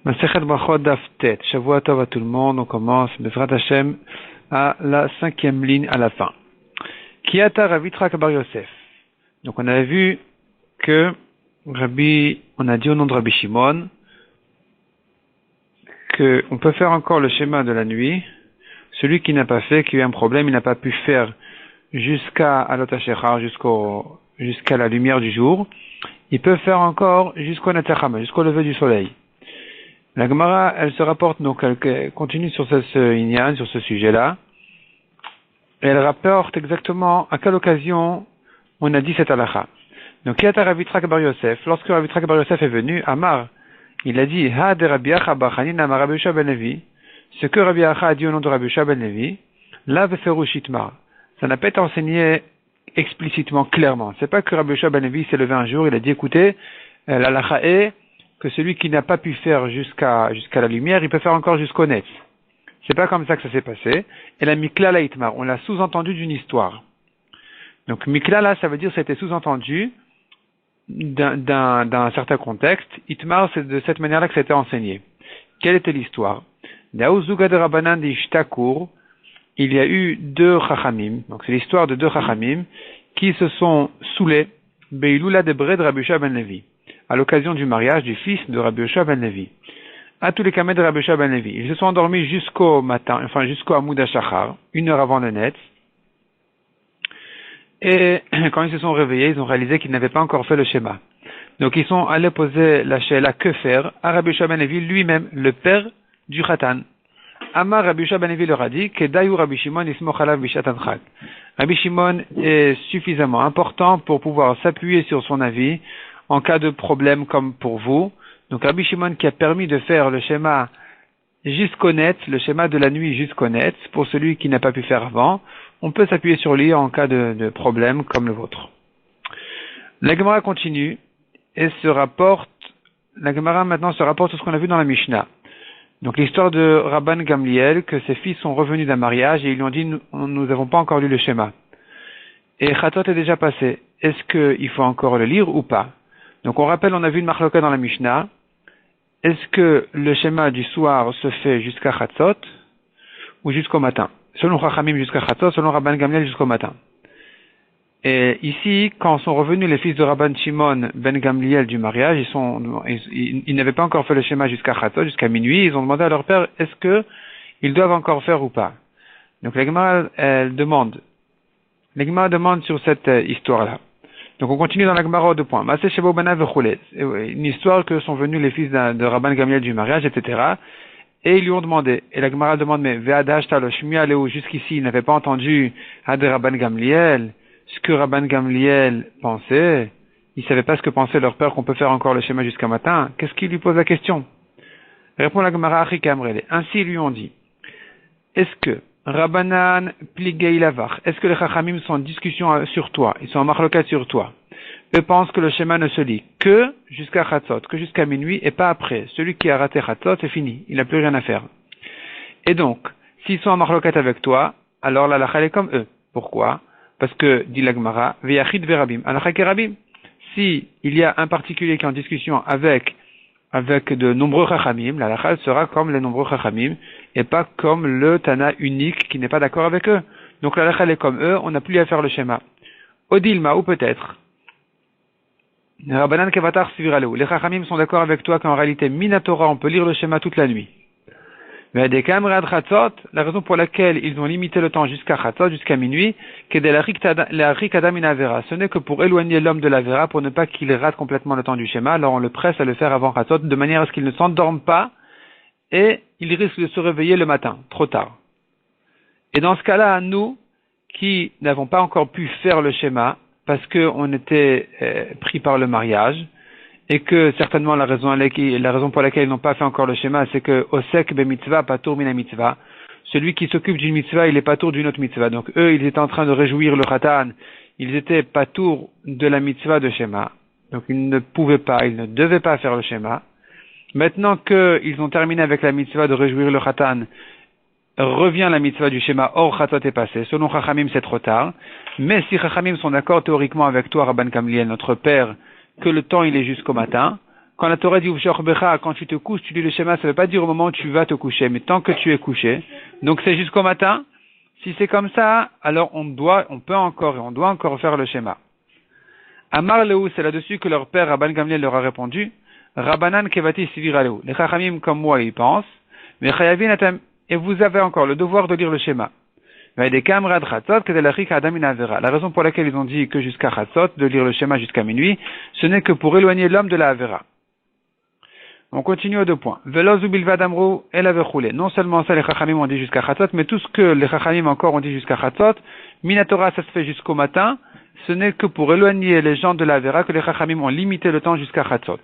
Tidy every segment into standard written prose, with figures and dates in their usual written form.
Masechet Brachot Daf Tet. Shavua Tov à tout le monde. On commence Bezrat Hashem à la 5e ligne à la fin. Kiata Ravitra Bar Yosef. Donc on avait vu que on a dit au nom de Rabbi Shimon que on peut faire encore le schéma de la nuit. Celui qui n'a pas fait, qui a eu un problème, il n'a pas pu faire jusqu'à Alot HaShechar, jusqu'à la lumière du jour. Il peut faire encore jusqu'au Netachama, jusqu'au lever du soleil. La Gemara, elle se rapporte, donc elle continue sur ce inyan, sur ce sujet-là. Et elle rapporte exactement à quelle occasion on a dit cette halakha. Donc, Kiata Ravitra Bar Yosef, lorsque Ravitra Bar Yosef est venu, Amar, il a dit, Ha de Rabbi Acha bar Chanina ma Rabbi Yehoshua ben Levi, ce que Rabbi Acha a dit au nom de Rabbi Yehoshua ben Levi, la Beferush Itmar. Ça n'a pas été enseigné explicitement, clairement. C'est pas que Rabbi Yehoshua ben Levi s'est levé un jour, il a dit, écoutez, l'halakha est que celui qui n'a pas pu faire jusqu'à la lumière, il peut faire encore jusqu'au net. C'est pas comme ça que ça s'est passé. Et la mikla la itmar, on l'a sous-entendu d'une histoire. Donc mikla là, ça veut dire c'était sous-entendu d'un certain contexte. Itmar, c'est de cette manière-là que ça a été enseigné. Quelle était l'histoire? Il y a eu deux chachamim, donc c'est l'histoire de deux chachamim qui se sont saoulés Beilula de Bred Rabbi Yehoshua ben Levi, à l'occasion du mariage du fils de Rabbi Yehoshua ben Levi. À tous les kameh de Rabbi Yehoshua ben Levi. Ils se sont endormis jusqu'au matin, enfin jusqu'au Amoud HaShachar, 1 heure avant le net. Et quand ils se sont réveillés, ils ont réalisé qu'ils n'avaient pas encore fait le schéma. Donc ils sont allés poser la sheila que faire à Rabbi Yehoshua ben Levi lui-même, le père du Khatan. Amar Rabbi Yehoshua ben Levi leur a dit que Dayu Rabbi Shimon ismoch alav bishatan chag. Rabbi Shimon est suffisamment important pour pouvoir s'appuyer sur son avis en cas de problème comme pour vous. Donc Rabbi Shimon qui a permis de faire le schéma jusqu'au net, le schéma de la nuit jusqu'au net, pour celui qui n'a pas pu faire avant, on peut s'appuyer sur lui en cas de problème comme le vôtre. La Gemara continue et la Gemara maintenant se rapporte sur ce qu'on a vu dans la Mishnah. Donc l'histoire de Rabban Gamliel, que ses fils sont revenus d'un mariage et ils lui ont dit nous n'avons pas encore lu le schéma. Et Khatot est déjà passé. Est-ce qu'il faut encore le lire ou pas? Donc on rappelle, on a vu une marloka dans la Mishnah. Est-ce que le schéma du soir se fait jusqu'à Chatzot ou jusqu'au matin? Selon Chachamim jusqu'à Chatzot, selon Rabban Gamliel jusqu'au matin. Et ici, quand sont revenus les fils de Rabban Shimon ben Gamliel du mariage, ils n'avaient pas encore fait le schéma jusqu'à Chatzot, jusqu'à minuit. Ils ont demandé à leur père, est-ce que ils doivent encore faire ou pas? Donc la Gemara, demande sur cette histoire-là. Donc on continue dans la Gemara aux 2 points. Une histoire que sont venus les fils de Rabban Gamliel du mariage, etc. Et ils lui ont demandé. Et la Gemara demande, mais jusqu'ici, il n'avait pas entendu Ad Rabban Gamliel, ce que Rabban Gamliel pensait. Il ne savait pas ce que pensait leur père qu'on peut faire encore le schéma jusqu'à matin. Qu'est-ce qu'il lui pose la question? Répond la Gemara Achik Amrele. Ainsi ils lui ont dit, est-ce que Rabbanan pligei lavach, est-ce que les chachamim sont en discussion sur toi, ils sont en marlokat sur toi? Eux pensent que le schéma ne se lit que jusqu'à Chatzot, que jusqu'à minuit et pas après. Celui qui a raté Chatzot, c'est fini, il n'a plus rien à faire. Et donc, s'ils sont en marlokat avec toi, alors la halakha est comme eux. Pourquoi? Parce que, dit la Gemara, veyachid verabim, halakha kerabim. Si il y a un particulier qui est en discussion avec de nombreux chachamim, la halakha sera comme les nombreux chachamim, et pas comme le Tana unique qui n'est pas d'accord avec eux. Donc la halakha est comme eux, on n'a plus à faire le schéma. Odilma, ou peut-être, Rabbanan kevatar siviraleu, les chachamim sont d'accord avec toi qu'en réalité, minatora, on peut lire le schéma toute la nuit. Mais des kamrad chatzot, la raison pour laquelle ils ont limité le temps jusqu'à chatzot, jusqu'à minuit, que de la rikadam in avera, ce n'est que pour éloigner l'homme de la vera, pour ne pas qu'il rate complètement le temps du schéma, alors on le presse à le faire avant chatzot, de manière à ce qu'il ne s'endorme pas, et il risque de se réveiller le matin, trop tard. Et dans ce cas-là, nous, qui n'avons pas encore pu faire le schéma, parce qu'on était pris par le mariage, et que certainement la raison pour laquelle ils n'ont pas fait encore le schéma, c'est que osek be mitzvah patour mina mitzvah, celui qui s'occupe d'une mitzvah, il est patour d'une autre mitzvah. Donc eux, ils étaient en train de réjouir le khatan, ils étaient patour de la mitzvah de schéma. Donc ils ne devaient pas faire le schéma. Maintenant qu'ils ont terminé avec la mitzvah de réjouir le khatan, revient la mitzvah du schéma, or chatzot est passé. Selon Chachamim, c'est trop tard. Mais si Chachamim sont d'accord théoriquement avec toi, Rabban Gamliel, notre père, que le temps il est jusqu'au matin, Quand la Torah dit quand tu te couches, tu lis le schéma, ça ne veut pas dire au moment où tu vas te coucher, mais tant que tu es couché. Donc c'est jusqu'au matin. Si c'est comme ça, alors on doit encore faire le schéma. Amar Leou, c'est là-dessus que leur père Rabban Gamliel leur a répondu. Rabbanan kevati sivir Leou. Les Chachamim comme moi ils pensent, mais Chayavin atem, et vous avez encore le devoir de lire le schéma. La raison pour laquelle ils ont dit que jusqu'à Chatzot, de lire le schéma jusqu'à minuit, ce n'est que pour éloigner l'homme de la Avera. On continue aux 2 points. Non seulement ça, les Chachamim ont dit jusqu'à Chatzot, mais tout ce que les Chachamim encore ont dit jusqu'à Chatzot, Minatora, ça se fait jusqu'au matin, ce n'est que pour éloigner les gens de la Avera que les Chachamim ont limité le temps jusqu'à Chatzot.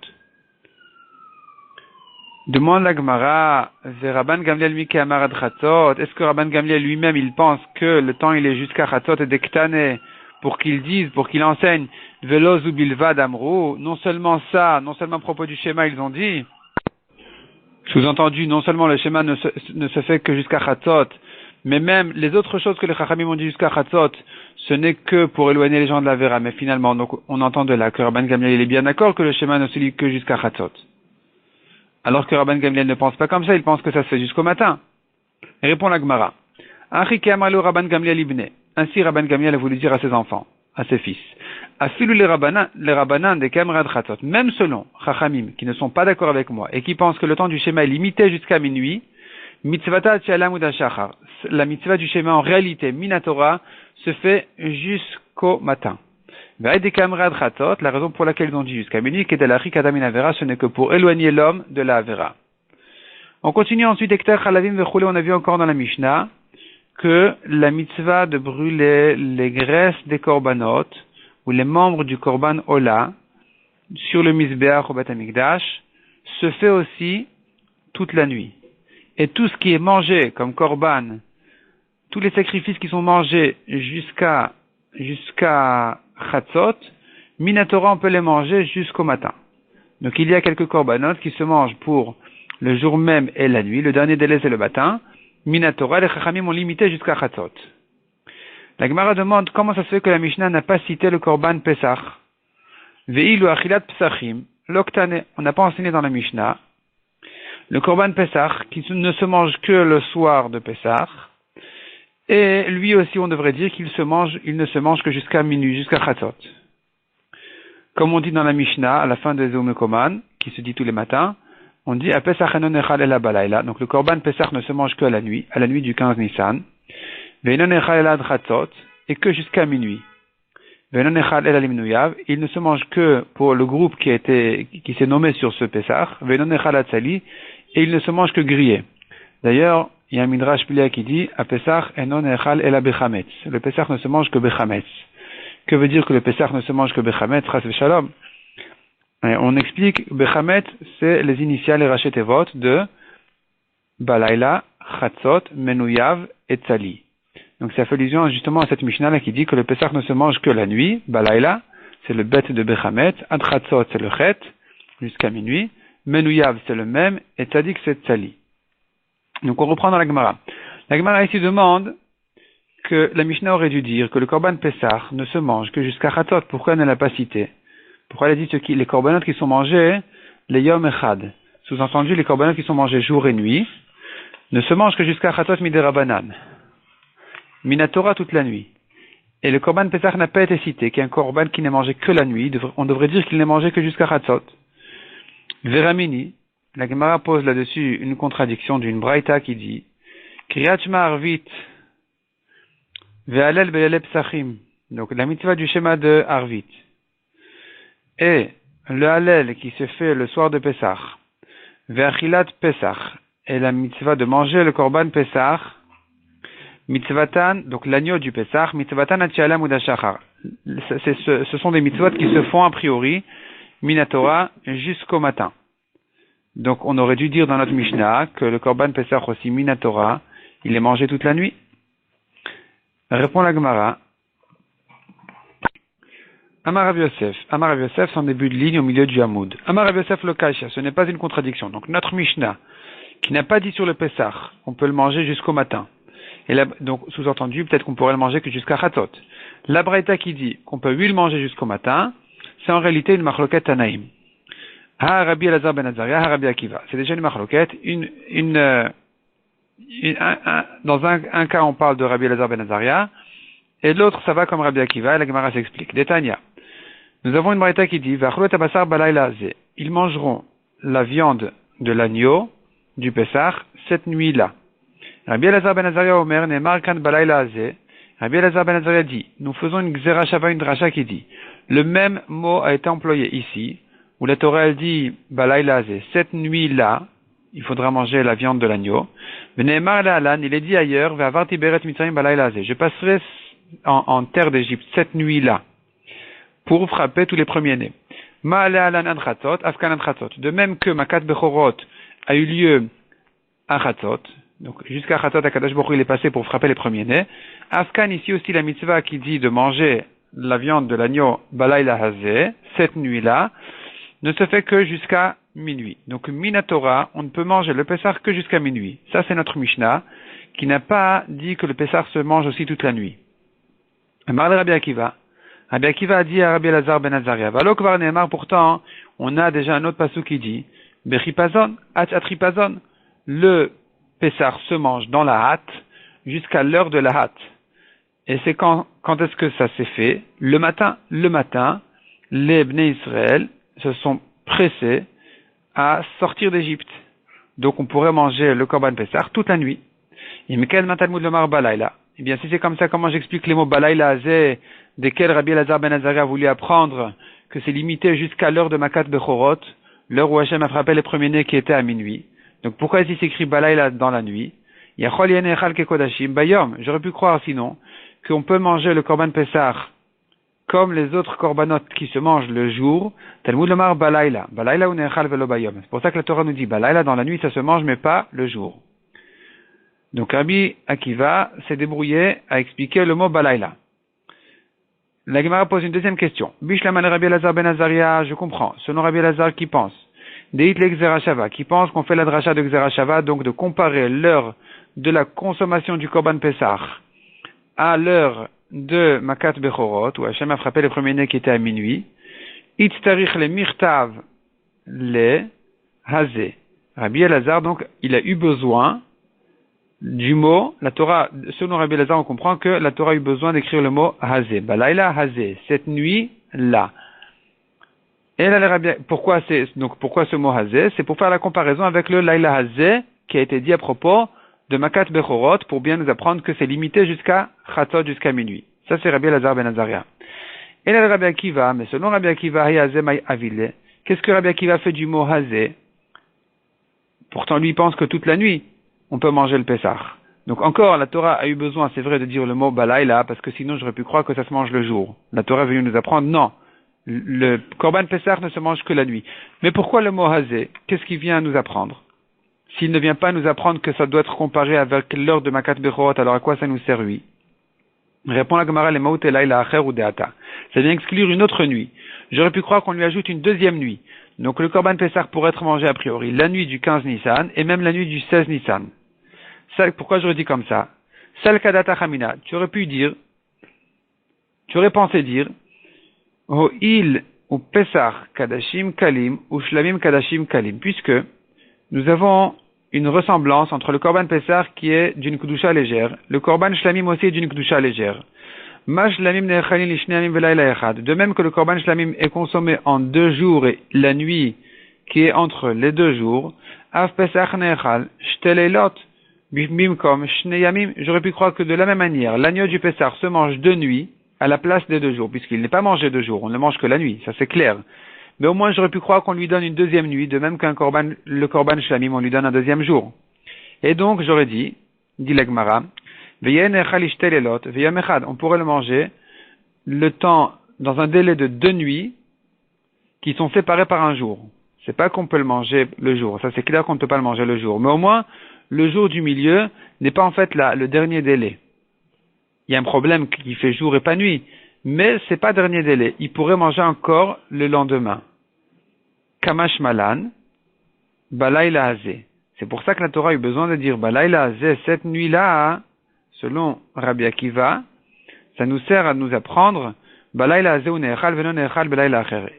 Demande la Gemara, Rabban Gamliel Miki Amarad Chatzot, est-ce que Rabban Gamliel lui-même il pense que le temps il est jusqu'à Chatzot et d'Ektane pour qu'il enseigne Velo Zubilvad Amrou, non seulement ça, non seulement à propos du schéma ils ont dit, sous-entendu, non seulement le schéma ne se fait que jusqu'à Chatzot, mais même les autres choses que les Chachamim ont dit jusqu'à Chatzot, ce n'est que pour éloigner les gens de la Vera, mais finalement, donc, on entend de là que Rabban Gamliel il est bien d'accord que le schéma ne se lit que jusqu'à Chatzot. Alors que Rabban Gamliel ne pense pas comme ça, il pense que ça se fait jusqu'au matin. Et répond la Gemara. Ainsi Rabban Gamliel a voulu dire à ses enfants, à ses fils. Afilou les Rabbanan des Kamrad Chatzot, même selon Chachamim, qui ne sont pas d'accord avec moi, et qui pensent que le temps du schéma est limité jusqu'à minuit, mitzvata tchalam ou dashachar, la mitzvah du schéma en réalité, minatora, se fait jusqu'au matin. La raison pour laquelle ils ont dit jusqu'à minuit, ce n'est que pour éloigner l'homme de la Avera. On continue ensuite, on a vu encore dans la Mishnah que la mitzvah de brûler les graisses des korbanot, ou les membres du korban Ola, sur le Mizbeach au Beth Amikdash, se fait aussi toute la nuit. Et tout ce qui est mangé comme korban, tous les sacrifices qui sont mangés jusqu'à Chatzot, Minatora, on peut les manger jusqu'au matin. Donc il y a quelques korbanot qui se mangent pour le jour même et la nuit. Le dernier délai c'est le matin. Minatora, les Chachamim ont limité jusqu'à Chatzot. La Gemara demande comment ça se fait que la Mishnah n'a pas cité le korban Pesach. Ve'ilu achilat psachim, l'oktane, on n'a pas enseigné dans la Mishnah. Le korban Pesach, qui ne se mange que le soir de Pesach. Et lui aussi, on devrait dire il ne se mange que jusqu'à minuit, jusqu'à Chatzot. Comme on dit dans la Mishnah, à la fin de Zeumekoman, qui se dit tous les matins, on dit à Pesach enon echal ela balayla. Donc le korban Pesach ne se mange que à la nuit du 15 Nissan. Ve'enon echal ela Chatzot, et que jusqu'à minuit. Ve'enon echal ela limnuyav, il ne se mange que pour le groupe qui s'est nommé sur ce Pesach. Ve'enon echal atzali, et il ne se mange que grillé. D'ailleurs, il y a un midrash Plia qui dit à Pesach enon echal ela bechametz. Le Pesach ne se mange que bechametz. Que veut dire que le Pesach ne se mange que bechametz, chas v'shalom? On explique bechametz, c'est les initiales et rachetevot de balayla, chatzot, menuyav et tzali. Donc ça fait allusion justement à cette Mishnah là qui dit que le Pesach ne se mange que la nuit. Balayla, c'est le bet de bechametz, ad chatzot, c'est le chet, jusqu'à minuit. Menuyav, c'est le même, et tzadik, c'est tzali. Donc on reprend dans la Gemara. La Gemara ici demande que la Mishnah aurait dû dire que le korban Pesach ne se mange que jusqu'à Chatzot. Pourquoi elle ne l'a pas cité? Pourquoi elle a dit les korbanot qui sont mangés, les Yom Echad? Sous-entendu, les korbanot qui sont mangés jour et nuit ne se mangent que jusqu'à Chatzot miderabanan. Minatora toute la nuit. Et le korban Pesach n'a pas été cité, qui est un korban qui n'est mangé que la nuit. On devrait dire qu'il n'est mangé que jusqu'à Chatzot. Veramini, la Gemara pose là-dessus une contradiction d'une braïta qui dit Kriyat Shema Arvit Ve'alel Be'alel Psachim, donc la mitzvah du schéma de Arvit, et le Halel qui se fait le soir de Pesach, Ve'achilat Pesach, et la mitzvah de manger le korban Pesach, mitzvatan, donc l'agneau du Pesach, mitzvatan atchalam ou dashachar. Ce sont des mitzvot qui se font a priori, minatora, jusqu'au matin. Donc on aurait dû dire dans notre Mishnah que le korban Pesach aussi minatora, il est mangé toute la nuit. Répond la Gemara. Amar Rav Yosef, son début de ligne au milieu du Hamoud. Amar Rav Yosef le Kasha, ce n'est pas une contradiction. Donc notre Mishnah, qui n'a pas dit sur le Pesach, on peut le manger jusqu'au matin. Et là, donc sous-entendu, peut-être qu'on pourrait le manger que jusqu'à Chatzot. La Braïta qui dit qu'on peut lui le manger jusqu'au matin, c'est en réalité une machloket Tanaïm. Ha Rabbi Elazar ben Azaria, ha Rabbi Akiva. C'est déjà une marloquette. Dans un cas, on parle de Rabbi Elazar ben Azaria, et l'autre, ça va comme Rabbi Akiva, et la Gemara s'explique. Détania. Nous avons une braïta qui dit, V'achlut abasar balayla ze. Ils mangeront la viande de l'agneau, du Pessah, cette nuit-là. Rabbi Elazar ben Azaria Omer, Ne'mar kan balayla ze. Rabbi Elazar ben Azaria dit, nous faisons une Gzera Shava, une dracha qui dit, le même mot a été employé ici, où la Torah elle dit, balayla ze, cette nuit-là, il faudra manger la viande de l'agneau. Ne'mar la'alan, il est dit ailleurs, Ve'avarti beret mitzrayim balayla ze. Je passerai en terre d'Égypte cette nuit-là, pour frapper tous les premiers-nés. Ma'ale'alan an chatzot, afkan an chatzot. De même que Makat Bechorot a eu lieu à Chatzot, donc jusqu'à Chatzot, Akadosh Baruch Hu il est passé pour frapper les premiers-nés. Afkan, ici aussi la mitzvah qui dit de manger la viande de l'agneau balayla hazeh, cette nuit-là, ne se fait que jusqu'à minuit. Donc Minatora, on ne peut manger le Pessah que jusqu'à minuit. Ça c'est notre Mishnah, qui n'a pas dit que le Pessah se mange aussi toute la nuit. Amar le Rabbi Akiva. Rabbi Akiva a dit à Rabbi Elazar ben Azaria, Valok var ne'emar, pourtant, on a déjà un autre passou qui dit, Bechipazon, atripazon, le Pessah se mange dans la hâte jusqu'à l'heure de la hâte. Et c'est quand est-ce que ça s'est fait? Le matin, les Bnei Israël se sont pressés à sortir d'Égypte. Donc on pourrait manger le Korban Pessah toute la nuit. Et Mekel Matalmud Lomar Balayla. Eh bien, si c'est comme ça, comment j'explique les mots Balayla Azeh, desquels Rabbi Elazar ben Azaria a voulu apprendre que c'est limité jusqu'à l'heure de Makat Bechorot, l'heure où Hachem a frappé les premiers-nés qui étaient à minuit. Donc pourquoi ici s'écrit Balayla dans la nuit? Yachol Yen Echal Kekodashim Bayom. J'aurais pu croire sinon qu'on peut manger le Korban Pessah comme les autres korbanot qui se mangent le jour. Talmud Lomar Balayla. Balayla ou Nechal Velo Bayom. C'est pour ça que la Torah nous dit Balayla dans la nuit ça se mange mais pas le jour. Donc Rabbi Akiva s'est débrouillé à expliquer le mot Balayla. La Gemara pose une deuxième question. Bishlaman Rabbi Elazar ben Azaria, je comprends. Selon Rabbi Elazar qui pense. Deit le Gzera Shava, qui pense qu'on fait la dracha de Gzera Shava, donc de comparer l'heure de la consommation du Korban Pessah à l'heure de Makat Bechorot, où Hachem a frappé les premiers-nés qui étaient à minuit. Itztarich le Mirtav le Hazé. Rabbi Elazar, donc, il a eu besoin du mot, la Torah, selon Rabbi Elazar, on comprend que la Torah a eu besoin d'écrire le mot Hazé. Balayla Hazé, cette nuit-là. Et là, pourquoi ce mot Hazé? C'est pour faire la comparaison avec le Laila Hazé, qui a été dit à propos de Makat Bechorot, pour bien nous apprendre que c'est limité jusqu'à Chatzot, jusqu'à minuit. Ça, c'est Rabbi Elazar ben Azaria. Et là, Rabbi Akiva, mais selon Rabbi Akiva, Hazé Maï Avile, qu'est-ce que Rabbi Akiva fait du mot Hazé? Pourtant, lui, pense que toute la nuit, on peut manger le Pessah. Donc encore, la Torah a eu besoin, c'est vrai, de dire le mot Balayla, parce que sinon j'aurais pu croire que ça se mange le jour. La Torah est venue nous apprendre, non, le Korban Pessah ne se mange que la nuit. Mais pourquoi le mot Hazé? Qu'est-ce qui vient nous apprendre? S'il ne vient pas nous apprendre que ça doit être comparé avec l'heure de Makat Bechorot, alors à quoi ça nous sert, lui? Répond la Gemara, les Maout et Laïla Acher ou Deata. Ça vient exclure une autre nuit. J'aurais pu croire qu'on lui ajoute une deuxième nuit. Donc le Korban Pessah pourrait être mangé a priori la nuit du 15 Nissan et même la nuit du 16 Nissan. Ça, pourquoi j'aurais dit comme ça? Sal Kadata Chamina. Tu aurais pensé dire, O il ou Pessah Kadashim Kalim ou Shlamim Kadashim Kalim, puisque nous avons une ressemblance entre le Korban Pessah qui est d'une Kedusha légère, le Korban Shlamim aussi est d'une Kedusha légère. Ma Shlamim Ne'echalin Lishne Yamim Velayla Echad. De même que le Korban Shlamim est consommé en 2 jours et la nuit qui est entre les 2 jours, Av Pesach Ne'echal Shte Leilot Bimkom Shne Yamim. J'aurais pu croire que de la même manière, l'agneau du Pessah se mange 2 nuits à la place des 2 jours, puisqu'il n'est pas mangé 2 jours, on ne mange que la nuit, ça c'est clair. Mais au moins j'aurais pu croire qu'on lui donne une deuxième nuit, de même le Korban Shlamim, on lui donne un deuxième jour. Et donc j'aurais dit l'Agmara, on pourrait le manger le temps dans un délai de 2 nuits qui sont séparés par un jour. C'est pas qu'on peut le manger le jour, ça c'est clair qu'on ne peut pas le manger le jour. Mais au moins, le jour du milieu n'est pas en fait le dernier délai. Il y a un problème qui fait jour et pas nuit, mais c'est pas dernier délai. Il pourrait manger encore le lendemain. Kamash Malan, Balayla Hazé. C'est pour ça que la Torah a eu besoin de dire Balayla Hazé, cette nuit-là, selon Rabbi Akiva, ça nous sert à nous apprendre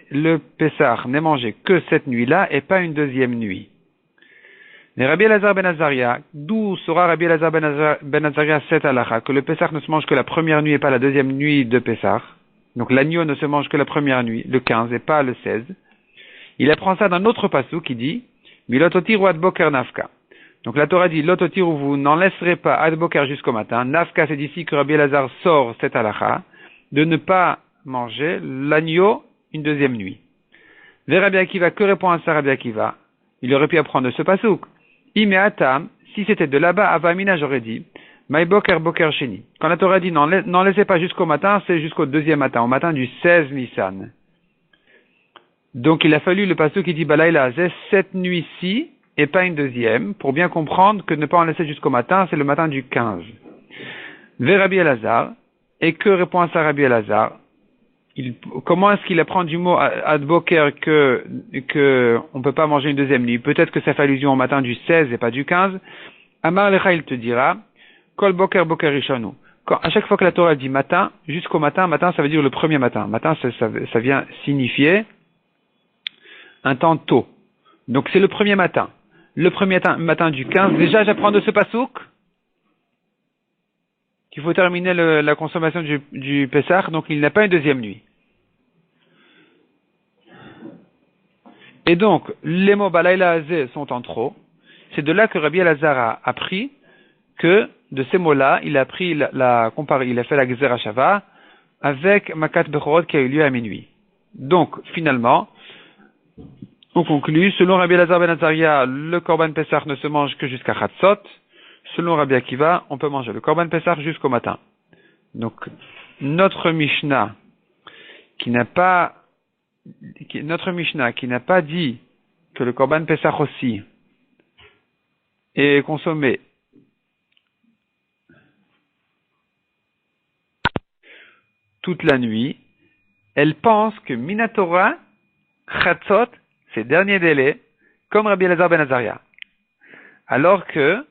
Le Pessah n'est mangé que cette nuit-là et pas une deuxième nuit. Mais Rabbi Elazar ben Azaria, d'où sera Rabbi Elazar ben Azaria cette halakha, que le Pessah ne se mange que la première nuit et pas la deuxième nuit de Pessah. Donc l'agneau ne se mange que la première nuit, le 15 et pas le 16. Il apprend ça d'un autre passou qui dit Milototir ou ad boker nafka. Donc la Torah dit Lototir, vous n'en laisserez pas ad boker jusqu'au matin. Nafka, c'est d'ici que Rabbi Elazar sort cette halakha de ne pas manger l'agneau une deuxième nuit. Vers Rabbi Akiva, que répond à ça Rabbi Akiva? Il aurait pu apprendre ce passouk. Imeatam, si c'était de là-bas, Avamina, j'aurais dit, Maï boker boker sheni. Quand la Torah dit n'en laissez pas jusqu'au matin, c'est jusqu'au deuxième matin, au matin du 16 Nissan. Donc il a fallu le passouk qui dit Balaïla, c'est cette nuit-ci, et pas une deuxième, pour bien comprendre que ne pas en laisser jusqu'au matin, c'est le matin du 15. Vers Rabbi Elazar, et que répond à ça Rabbi Elazar? Comment est-ce qu'il apprend du mot ad boker que on peut pas manger une deuxième nuit? Peut-être que ça fait allusion au matin du 16 et pas du 15. Amar lecha, il te dira, kol boker boker rishonu. À chaque fois que la Torah dit matin, jusqu'au matin, matin ça veut dire le premier matin. Matin ça vient signifier un temps tôt. Donc c'est le premier matin. Le premier matin du 15, déjà j'apprends de ce passouk qu'il faut terminer la consommation du Pessah, donc il n'a pas une deuxième nuit. Et donc, les mots Balayla Azé sont en trop. C'est de là que Rabbi Elazar a appris que, de ces mots-là, il a appris il a fait la Gezerah Shava avec Makat Bechorot qui a eu lieu à minuit. Donc, finalement, on conclut, selon Rabbi Elazar ben Azaria, le Korban Pessah ne se mange que jusqu'à Chatzot. Selon Rabbi Akiva, on peut manger le Korban Pessah jusqu'au matin. Donc, notre Mishnah qui n'a pas dit que le Korban Pessah aussi est consommé toute la nuit, elle pense que Minatora, Chatzot, ces derniers délais, comme Rabbi Elazar ben Azaria. Alors que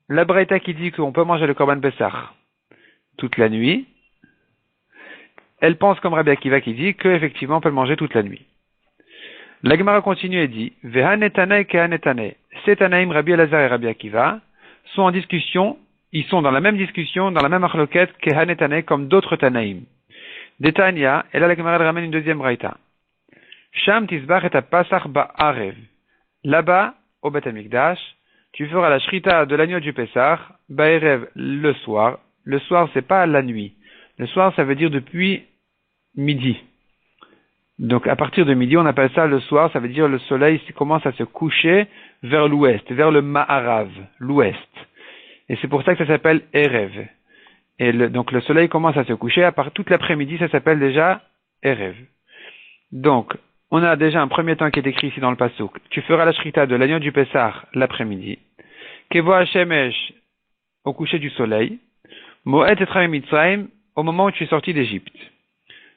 la Braïta qui dit qu'on peut manger le Korban Pessah toute la nuit, elle pense comme Rabbi Akiva qui dit qu'effectivement on peut le manger toute la nuit. La Gemara continue et dit Vehanetane kehanetane. Ces Tanaïm, Rabbi Elazar et Rabbi Akiva, sont en discussion, ils sont dans la même discussion, dans la même achloket kehanetane comme d'autres Tanaïm. Des Tanya, et là la Gemara ramène une deuxième Braïta. Sham tisbach et pasach ba'arev. Là-bas, au Beth Amikdash, tu feras la shrita de l'agneau du Pessah, ba'erev, le soir. Le soir, c'est pas la nuit. Le soir, ça veut dire depuis midi. Donc, à partir de midi, on appelle ça le soir, ça veut dire le soleil commence à se coucher vers l'ouest, vers le Ma'arav, l'ouest. Et c'est pour ça que ça s'appelle Erev. Et donc, le soleil commence à se coucher, à part toute l'après-midi, ça s'appelle déjà Erev. Donc, on a déjà un premier temps qui est écrit ici dans le Passouk. Tu feras la shrita de l'agneau du Pessah l'après-midi. Kevo Hashemesh, au coucher du soleil. Moed et Mitzrayim, au moment où tu es sorti d'Égypte.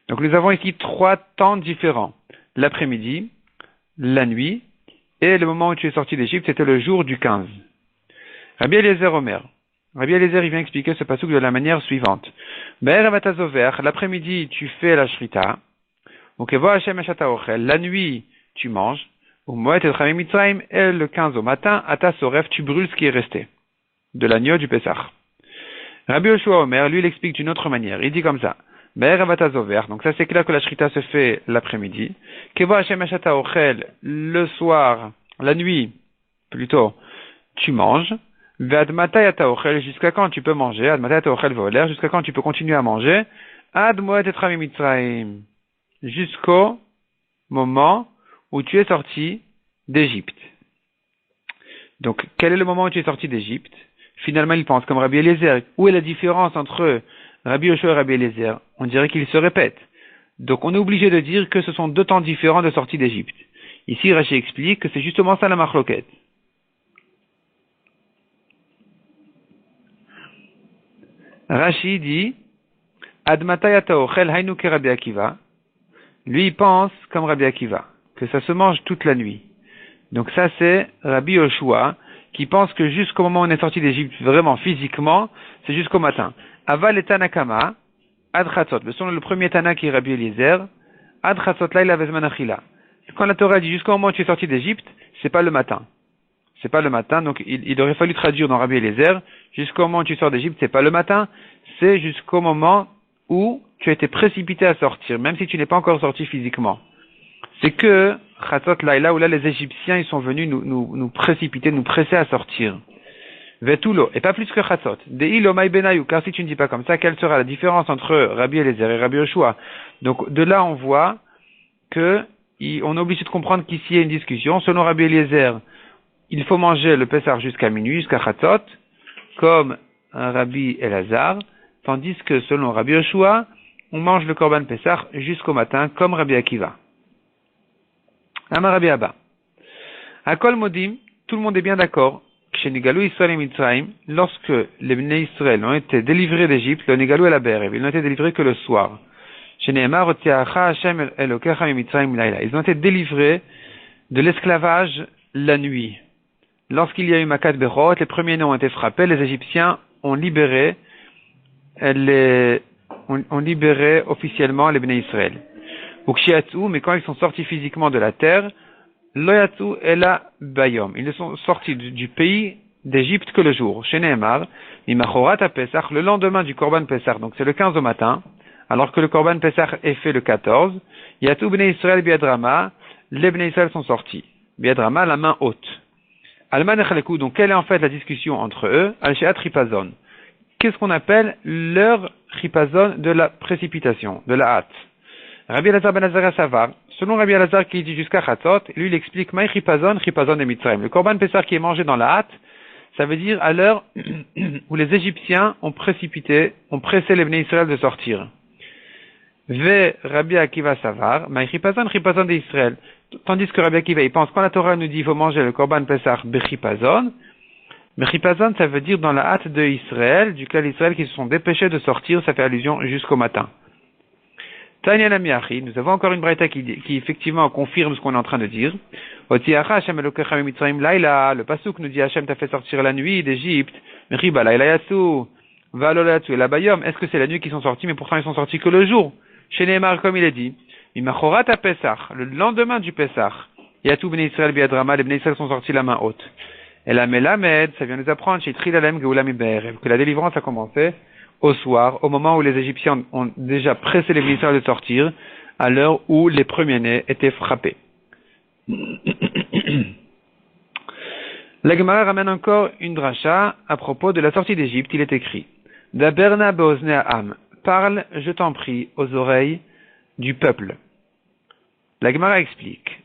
Donc nous avons ici 3 temps différents. L'après-midi, la nuit, et le moment où tu es sorti d'Égypte, c'était le jour du 15. Rabbi Eliezer Omer. Rabbi Eliezer, il vient expliquer ce passouk de la manière suivante. Be'erev atazover, l'après-midi, tu fais la shrita. La nuit, tu manges. Et le 15 au matin, atasoref, tu brûles ce qui est resté de l'agneau du Pessah. Rabbi Yoshua Omer, lui, il explique d'une autre manière. Il dit comme ça. Donc ça c'est clair que la shrita se fait l'après-midi. Le soir, la nuit, plutôt, tu manges. Jusqu'à quand tu peux manger? Jusqu'à quand tu peux continuer à manger? Jusqu'au moment où tu es sorti d'Égypte. Donc, quel est le moment où tu es sorti d'Égypte? Finalement, il pense comme Rabbi Eliezer. Où est la différence entre Rabbi Yoshua et Rabbi Eliezer? On dirait qu'ils se répètent. Donc, on est obligé de dire que ce sont 2 temps différents de sortie d'Égypte. Ici, Rashi explique que c'est justement ça la marloquette. Rashi dit, Admatayata ochel hainu ke Rabbi Akiva. Lui, il pense comme Rabbi Akiva, que ça se mange toute la nuit. Donc ça, c'est Rabbi Yoshua, qui pense que jusqu'au moment où on est sorti d'Égypte, vraiment physiquement, c'est jusqu'au matin. Aval et Tanakama, ad chatzot. Mais selon le premier Tana qui est Rabbi Eliezer, ad chatzot laila vezman achila. Quand la Torah dit jusqu'au moment où tu es sorti d'Égypte, c'est pas le matin. C'est pas le matin, donc il aurait fallu traduire dans Rabbi Eliezer, jusqu'au moment où tu sors d'Égypte, c'est pas le matin, c'est jusqu'au moment où tu as été précipité à sortir, même si tu n'es pas encore sorti physiquement. C'est que Chatzot Laila, où là les Égyptiens ils sont venus nous précipiter, nous presser à sortir. Vetulo, et pas plus que Chatzot. Deilo Mai Benayou, car si tu ne dis pas comme ça, quelle sera la différence entre Rabbi Eliezer et Rabbi Yoshua? Donc de là on voit que on est obligé de comprendre qu'ici il y a une discussion. Selon Rabbi Eliezer, il faut manger le Pessah jusqu'à minuit, jusqu'à Chatzot, comme Rabbi Elazar, tandis que selon Rabbi Yoshua, on mange le Korban Pessah jusqu'au matin, comme Rabbi Akiva. Amar Rabbi Abba. Akol Modim, tout le monde est bien d'accord. Shenigalu Israël et Mitzrayim, lorsque les Bnei Israël ont été délivrés d'Égypte, le Nigalu et la Berev, ils n'ont été délivrés que le soir. Sheneemar Otiacha Hashem Elokecha Mitzrayim Laila. Ils ont été délivrés de l'esclavage la nuit. Lorsqu'il y a eu Makat Berot, les premiers-nés ont été frappés, les Égyptiens ont libéré officiellement les Bnei Israël. Ukshiatsu, mais quand ils sont sortis physiquement de la terre, Loyatsu Ela Bayom. Ils ne sont sortis du pays d'Égypte que le jour. Chez Nehemar, Mimachorat à Pessah, le lendemain du Korban Pessah, donc c'est le 15 au matin, alors que le Korban Pessah est fait le 14, Yatu Bnei Israël Biadrama, les Bnei Israël sont sortis. Biadrama, la main haute. Alman Echalekou, donc quelle est en fait la discussion entre eux? Al-Sheat Ripazon. Qu'est-ce qu'on appelle leur Ripazon de la précipitation, de la hâte? Rabbi Elazar ben Azariah Savar, selon Rabbi Elazar qui dit jusqu'à Chatzot, lui il explique Maï Ripazon de Mitzrayim. Le Korban Pessah qui est mangé dans la hâte, ça veut dire à l'heure où les Égyptiens ont pressé les Bnei Israël de sortir. Ve Rabbi Akiva Savar, Maï Ripazon d'Israël. Tandis que Rabbi Akiva, il pense, quand la Torah nous dit il faut manger le Korban Pessah Bechipazon, Bechipazon ça veut dire dans la hâte de Israël, du clan d'Israël qui se sont dépêchés de sortir, ça fait allusion jusqu'au matin. Tanya Namiachi, nous avons encore une braïta qui effectivement confirme ce qu'on est en train de dire. Otiacha Hashem Elokecha Mitzrayim Laila, le pasuk nous dit Hashem t'a fait sortir la nuit d'Égypte, Mechiba Laila Yasu, Valolatu et la Bayom, est-ce que c'est la nuit qu'ils sont sortis, mais pourtant ils sont sortis que le jour? Chez Nehemar, comme il est dit, Mimachorat à Pessah, le lendemain du Pessah, Yatu Bnei Israël Biadrama, les Bnei Israël sont sortis la main haute. Et la Melamed, ça vient nous apprendre chez Trilalem Geoula Miberev, que la délivrance a commencé au soir, au moment où les Égyptiens ont déjà pressé les Bnei Israël de sortir, à l'heure où les premiers-nés étaient frappés. La Gemara ramène encore une dracha à propos de la sortie d'Égypte. Il est écrit Daberna beozne ha'am, parle, je t'en prie, aux oreilles du peuple. La Gemara explique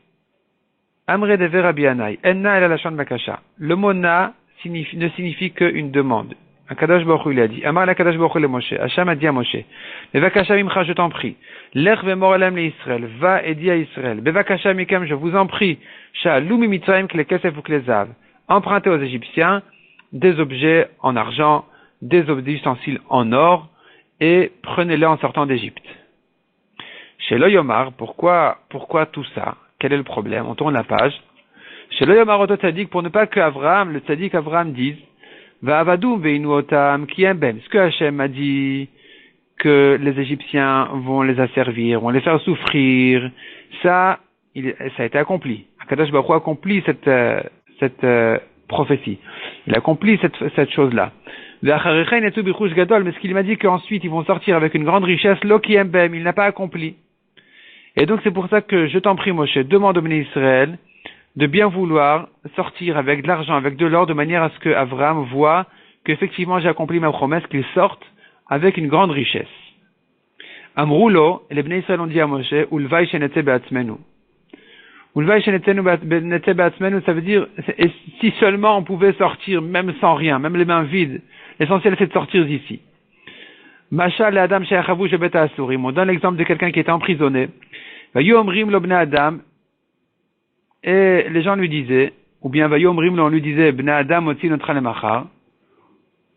Amre de Rabbi Anai, enna el lashon bakasha. Le mot na ne signifie qu'une demande. Akadosh Baruch Hu il a dit, Amar la Akadosh Baruch Hu le Moshe, Hacham a dit à Moshe, Bevakasha mimcha, je t'en prie, Lech vemorelem le Israël, va et dis à Israël, Bevakasha mikem, je vous en prie, Sha'alou mi Mitzrayim kle kesef ou kle zav, empruntez aux Égyptiens des objets en argent, des ustensiles en or, et prenez-les en sortant d'Égypte. Chez le Yomar, pourquoi tout ça? Quel est le problème? On tourne la page. Chez le Yomar Oto Tzadik, pour ne pas que Avraham, le Tzadik Avraham dise, Va'avadoum ve'inu otam ki ben. Ce que Hachem a dit que les Égyptiens vont les asservir, vont les faire souffrir, ça a été accompli. Akadosh Baruch Hu a accompli cette prophétie. Il a accompli cette chose-là. Mais ce qu'il m'a dit qu'ensuite ils vont sortir avec une grande richesse, lo ki ben, il n'a pas accompli. Et donc c'est pour ça que je t'en prie Moshe, demande au Bnei Israël de bien vouloir sortir avec de l'argent, avec de l'or, de manière à ce que Avraham voit qu'effectivement j'ai accompli ma promesse, qu'ils sortent avec une grande richesse. Amroulo, et les Bnei Israël ont dit à Moshe, Ulvai shenetze be'atzmenu. Ulvai shenetze be'atzmenu, ça veut dire, si seulement on pouvait sortir, même sans rien, même les mains vides, l'essentiel c'est de sortir d'ici. Mashal le Adam she'achavu shebet ha'asurim. On donne l'exemple de quelqu'un qui était emprisonné. Vayomrim lo bnei Adam. Et les gens lui disaient, ou bien Vayomrim, on lui disait, Bnei Adam moti notre alemachar.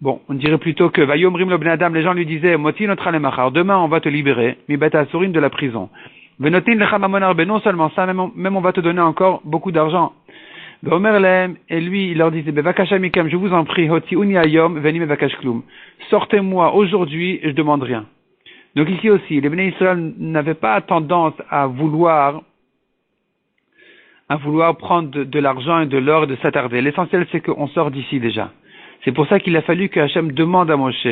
Bon, on dirait plutôt que Vayomrim le Bnei Adam, les gens lui disaient, moti notre alemachar, demain on va te libérer, mi bet asurim de la prison. Venotin lecha mamon arbe, non seulement ça, même on va te donner encore beaucoup d'argent. Veomerlem, et lui, il leur disait, Bevakasha mikem, je vous en prie, hoti uni ayom, veni mevakash klum. Sortez-moi aujourd'hui, et je demande rien. Donc ici aussi, les Bnei Israël n'avaient pas tendance à vouloir prendre de l'argent et de l'or et de s'attarder. L'essentiel, c'est qu'on sort d'ici déjà. C'est pour ça qu'il a fallu que Hachem demande à Moshe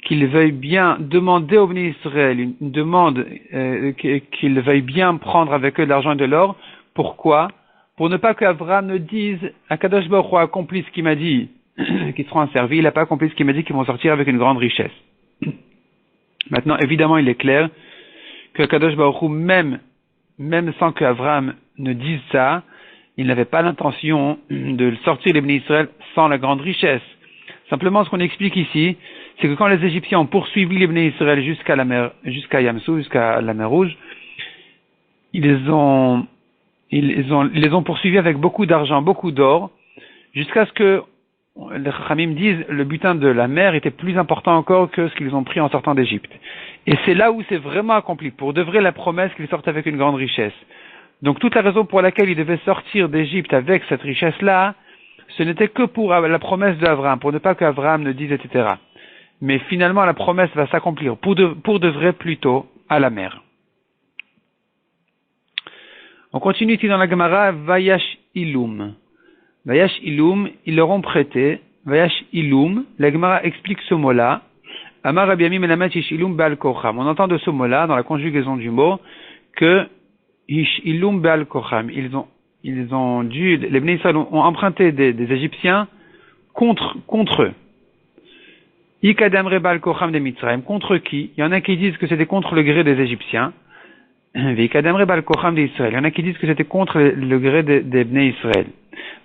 qu'il veuille bien demander aux Bnei Israël une demande, qu'il veuille bien prendre avec eux de l'argent et de l'or. Pourquoi? Pour ne pas qu'Avraham ne dise Akadosh Baruch Hu a accompli ce qu'il m'a dit, qu'ils seront asservis, il n'a pas accompli ce qu'il m'a dit qu'ils vont sortir avec une grande richesse. Maintenant, évidemment, il est clair que Akadosh Baruch Hu, même sans qu'Avraham ne dise ça, il n'avait pas l'intention de sortir les Bnei Israël sans la grande richesse. Simplement, ce qu'on explique ici, c'est que quand les Égyptiens ont poursuivi les Bnei Israël jusqu'à la mer, jusqu'à Yamsou, jusqu'à la mer Rouge, ils les ont poursuivis avec beaucoup d'argent, beaucoup d'or, jusqu'à ce que les Chachamim disent le butin de la mer était plus important encore que ce qu'ils ont pris en sortant d'Égypte. Et c'est là où c'est vraiment accompli, pour de vrai la promesse qu'ils sortent avec une grande richesse. Donc toute la raison pour laquelle ils devaient sortir d'Égypte avec cette richesse-là, ce n'était que pour la promesse d'Abraham, pour ne pas qu'Abraham ne dise, etc. Mais finalement la promesse va s'accomplir pour de vrai plutôt à la mer. On continue ici dans la Gemara, Vayash Ilum. Vayash Ilum, ils leur ont prêté. Vayash Ilum, la Gemara explique ce mot-là. Amar Rabbi Ami Melamed Ish Ilum Be'al Kocham. On entend de ce mot-là, dans la conjugaison du mot, que Ish Ilum Be'al Kocham. Ils ont dû, les Bnei Israël ont emprunté des Égyptiens contre eux. Ikadamre Be'al Kocham des Mitzrayim. Contre qui? Il y en a qui disent que c'était contre le gré des Égyptiens. Ikadamre Be'al Kocham des Israël. Il y en a qui disent que c'était contre le gré des Bnei Israël.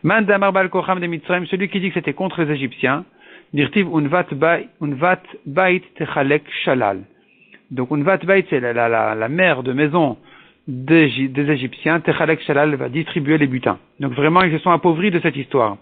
Man Damar Be'al Kocham des Mitzrayim. Celui qui dit que c'était contre les Égyptiens. Dirtiv Unvat Bait Techalek Shalal. Donc Unvat Bait, c'est la mère de maison des Égyptiens. Techalek Shalal va distribuer les butins. Donc vraiment, ils se sont appauvris de cette histoire.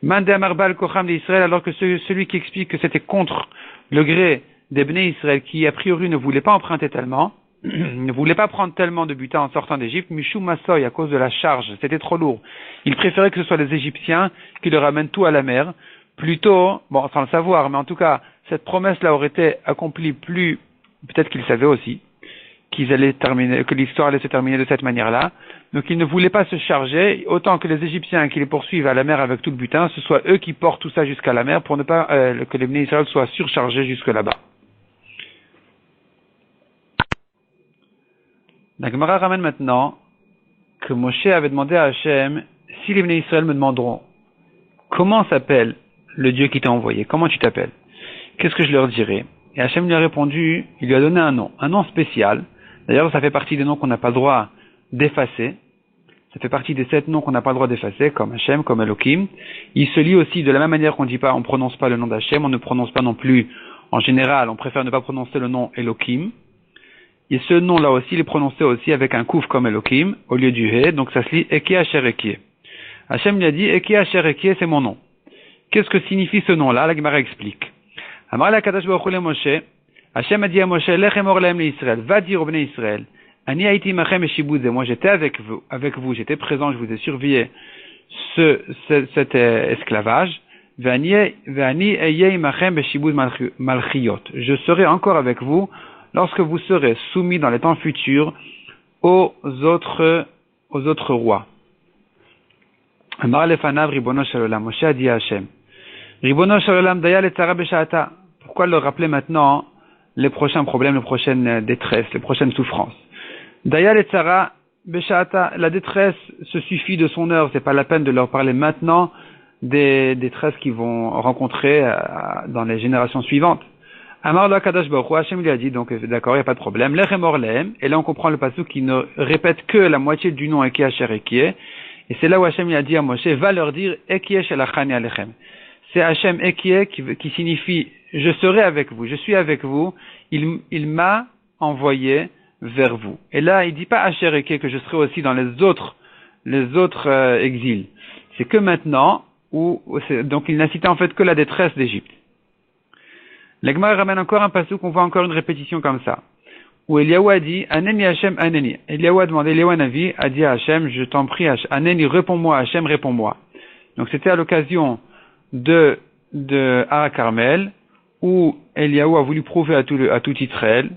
Man Damar Be'al Kocham d'Israël, alors que celui qui explique que c'était contre le gré des Bnei Israël, qui a priori ne voulait pas emprunter tellement, ne voulait pas prendre tellement de butins en sortant d'Égypte, Mishou Massoy, à cause de la charge, c'était trop lourd. Il préférait que ce soit les Égyptiens qui leur amènent tout à la mer. Plutôt, bon, sans le savoir, mais en tout cas, cette promesse-là aurait été accomplie peut-être qu'ils savaient aussi, que l'histoire allait se terminer de cette manière-là. Donc ils ne voulaient pas se charger, autant que les Égyptiens qui les poursuivent à la mer avec tout le butin, ce soit eux qui portent tout ça jusqu'à la mer pour ne pas que les Bnei Israël soient surchargés jusque là-bas. La Gemara ramène maintenant que Moshe avait demandé à Hachem, si les Bnei Israël me demanderont, comment s'appelle le Dieu qui t'a envoyé? Comment tu t'appelles? Qu'est-ce que je leur dirai? Et Hachem lui a répondu, il lui a donné un nom spécial. D'ailleurs, ça fait partie des noms qu'on n'a pas le droit d'effacer. Ça fait partie des 7 noms qu'on n'a pas le droit d'effacer, comme Hachem, comme Elohim. Il se lit aussi de la même manière qu'on dit pas, on prononce pas le nom d'Hachem, on ne prononce pas non plus, en général, on préfère ne pas prononcer le nom Elohim. Et ce nom-là aussi, il est prononcé aussi avec un kouf comme Elohim, au lieu du he, donc ça se lit Eke Asher Eke. Hachem lui a dit, Eke Asher Eke, c'est mon nom. Qu'est-ce que signifie ce nom-là? La Gemara explique. Amar la Kadosh Baruch Hu le Moshe, Hachem a dit à Moshe, Lech emor lahem le Israël, va dire au Bnei Israël, Ani haïti machem et shiboudze, moi j'étais avec vous, j'étais présent, je vous ai surveillé cet esclavage, Ve'ani eyei machem et shiboudze malchiot, je serai encore avec vous lorsque vous serez soumis dans les temps futurs aux autres rois. Amar lefanav ribono shel olam, Moshe a dit à Hachem, ribono shel olam daya letzara b'sha'ata. Pourquoi le rappeler maintenant les prochains problèmes, les prochaines détresses, les prochaines souffrances? Daya letzara b'sha'ata, la détresse se suffit de son heure, c'est pas la peine de leur parler maintenant des détresses qu'ils vont rencontrer dans les générations suivantes. Amar lo Akadosh Baruch Hu, Hachem lui a dit, donc d'accord, il n'y a pas de problème, Lech emor lahem, et là on comprend le pasuk qui ne répète que la moitié du nom Eke Asher Eke. Et c'est là où Hachem lui a dit à Moshe, va leur dire, Ekieh shelachani alechem. C'est Hachem Ekieh qui signifie, je serai avec vous, je suis avec vous, il m'a envoyé vers vous. Et là, il dit pas Asher Ekieh que je serai aussi dans les autres exils. C'est que maintenant, donc il n'a cité en fait que la détresse d'Égypte. L'Egmar ramène encore un passage qu'on voit encore une répétition comme ça. Où Eliyahu a dit, Aneni Hachem, Aneni. Eliyahu a demandé, Eliyahu Navi a dit à Hachem, je t'en prie, Aneni, réponds-moi, Hachem, réponds-moi. Donc c'était à l'occasion de Har Carmel, où Eliyahu a voulu prouver à tout Israël,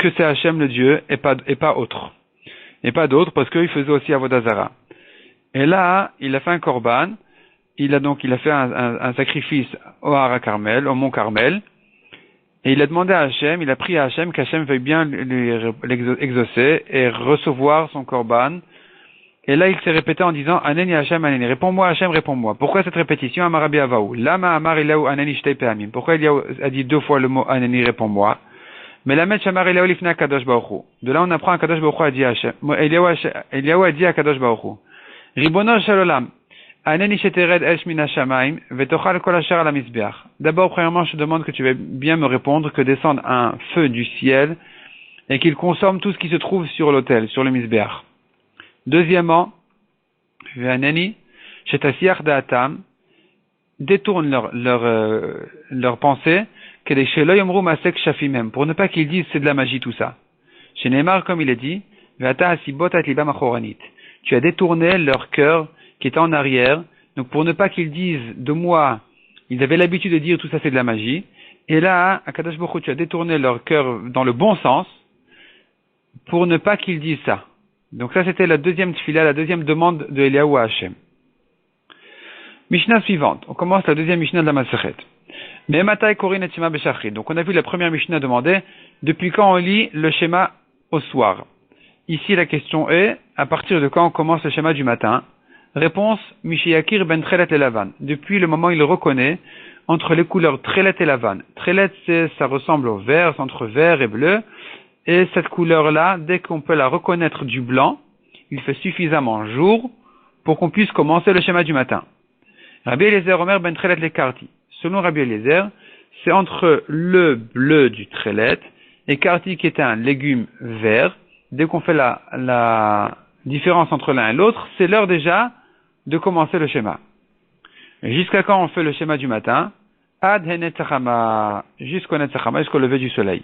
que c'est Hachem le Dieu et pas autre. Et pas d'autre parce qu'il faisait aussi Avodah Zara. Et là, il a fait un korban, il a fait un sacrifice au Hara Carmel, au mont Carmel, et il a demandé à Hachem, il a prié à Hachem qu'Hachem veuille bien l'exaucer et recevoir son korban. Et là, il s'est répété en disant, Aneni Hachem, Aneni, réponds-moi Hachem, réponds-moi. Pourquoi cette répétition? Amarabi Avaou. Lama Amar Ilaou Aneni Shtei Peamim. Pourquoi il a dit deux fois le mot Aneni, réponds-moi? Mais la Met Shamar Ilaou Lifna Kadosh Baruch Hu. De là, on apprend à Kadosh Baruch Hu a dit à Hachem. Eliaou a dit à Kadosh Baruch Hu. Ribono Shalolam. Aneni Shetered Esh Mina Shamaim. Vetochal Kol Asher Ala Mizbeach. D'abord, premièrement, je te demande que tu vas bien me répondre que descende un feu du ciel et qu'il consomme tout ce qui se trouve sur l'autel, sur le Mizbeach. Deuxièmement, Aneni Shetasiach Da'atam. Détourne leur pensée que les Shelo Yomru Masek Shafimem, pour ne pas qu'ils disent c'est de la magie tout ça. Chez Neymar, comme il est dit, Vata Asibot Atliba Machoranit. Tu as détourné leur cœur qui était en arrière, donc pour ne pas qu'ils disent de moi, ils avaient l'habitude de dire tout ça c'est de la magie, et là, à Kadosh Baruch Hu, tu as détourné leur cœur dans le bon sens, pour ne pas qu'ils disent ça. Donc ça c'était la deuxième tfila, la deuxième demande de Eliaou à Hachem. Mishnah suivante, on commence la deuxième Mishnah de la Masechet. Donc on a vu la première Mishnah demander depuis quand on lit le schéma au soir. Ici la question est à partir de quand on commence le schéma du matin. Réponse Mishiyakir ben Trelet et Lavan. Depuis le moment où il reconnaît entre les couleurs Trelet et Lavan. Trelet ça ressemble au vert, c'est entre vert et bleu. Et cette couleur là, dès qu'on peut la reconnaître du blanc, il fait suffisamment jour pour qu'on puisse commencer le schéma du matin. Rabbi Eliezer Omer ben Trelet les Karti. Selon Rabbi Eliezer, c'est entre le bleu du Trelet et Karti qui est un légume vert. Dès qu'on fait la différence entre l'un et l'autre, c'est l'heure déjà de commencer le schéma. Jusqu'à quand on fait le schéma du matin? Ad Henetzachama, jusqu'au Netzachama, jusqu'au lever du soleil.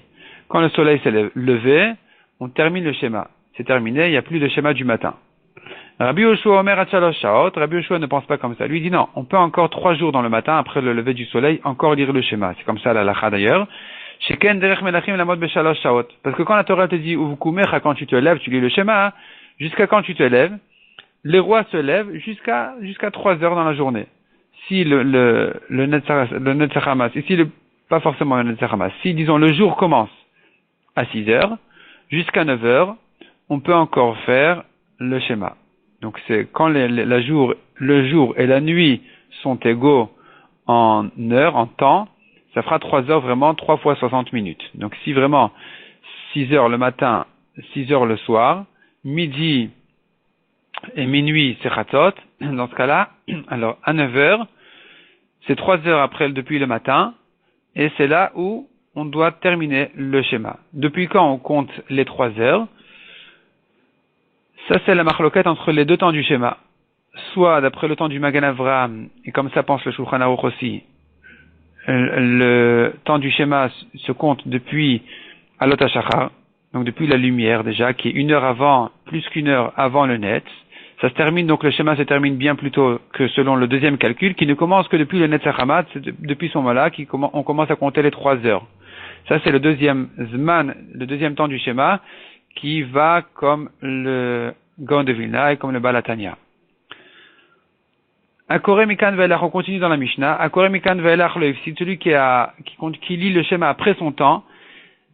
Quand le soleil s'est levé, on termine le schéma. C'est terminé, il n'y a plus de schéma du matin. Rabbi Yoshua Omer Achalosh Shaot, Rabbi Yoshua ne pense pas comme ça. Lui dit non, on peut encore 3 jours dans le matin, après le lever du soleil, encore lire le schéma. C'est comme ça la halakha d'ailleurs. Sheken derech melachim lamod beshalosh shaot. Parce que quand la Torah te dit uvukumecha, quand tu te lèves, tu lis le schéma, jusqu'à quand tu te lèves, les rois se lèvent jusqu'à 3 heures dans la journée. Si le Netzachamas, ici pas forcément le Netzachamas, si disons le jour commence à 6 heures, jusqu'à 9 heures, on peut encore faire le schéma. Donc c'est quand le jour et la nuit sont égaux en heure, en temps, ça fera 3 heures vraiment, 3 fois 60 minutes. Donc si vraiment 6 heures le matin, 6 heures le soir, midi et minuit c'est Chatzot, dans ce cas-là, alors à 9 heures, c'est 3 heures depuis le matin, et c'est là où on doit terminer le schéma. Depuis quand on compte les 3 heures? Ça, c'est la marloquette entre les deux temps du schéma. Soit, d'après le temps du Magan Avraham, et comme ça pense le Shulchan Aruch aussi, le temps du schéma se compte depuis Alot HaShachar, donc depuis la lumière déjà, qui est 1 heure avant, plus qu'1 heure avant le Netz. Ça se termine, donc le schéma se termine bien plus tôt que selon le deuxième calcul, qui ne commence que depuis le Netz HaChamad, c'est depuis ce moment-là on commence à compter les 3 heures. Ça, c'est le deuxième Zman, le deuxième temps du schéma, qui va comme le Gaon de Vilna et comme le Balatania. Akore Mikan Ve'elach, on continue dans la Mishnah. Akore Mikan Ve'elach lo ifsid, celui qui lit le schéma après son temps,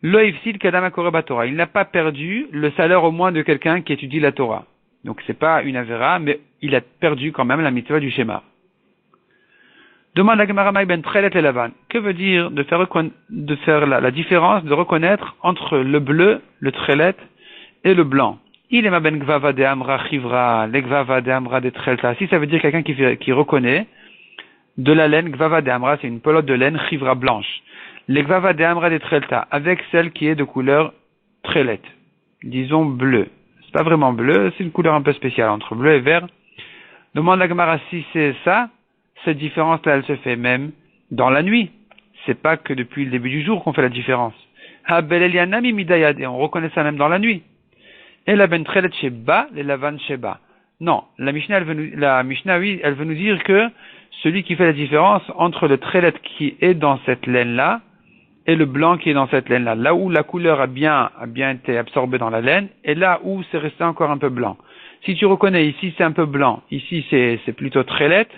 lo ifsid kadam akore batorah. Il n'a pas perdu le salaire au moins de quelqu'un qui étudie la Torah. Donc c'est pas une avera, mais il a perdu quand même la mitzvah du schéma. Demande la Gemara Maï ben Trelet et Lavan. Que veut dire de faire la différence, de reconnaître entre le bleu, le Trelet et le blanc? Il est ma ben Gvava de Amra Chivra, le Gvava de Amra de Trelta. Si ça veut dire quelqu'un qui reconnaît de la laine, Gvava de Amra, c'est une pelote de laine Chivra blanche. Le Gvava de Amra de Trelta, avec celle qui est de couleur Trelet, disons bleu. C'est pas vraiment bleu, c'est une couleur un peu spéciale entre bleu et vert. Demande la Gemara si c'est ça. Cette différence-là, elle se fait même dans la nuit. C'est pas que depuis le début du jour qu'on fait la différence. Et on reconnaît ça même dans la nuit. Et la ben trelet sheba, les lavan sheba. Non, la Mishnah, elle veut nous dire que celui qui fait la différence entre le trelet qui est dans cette laine-là et le blanc qui est dans cette laine-là. Là où la couleur a bien été absorbée dans la laine, et là où c'est resté encore un peu blanc. Si tu reconnais, ici c'est un peu blanc, ici c'est plutôt très laid,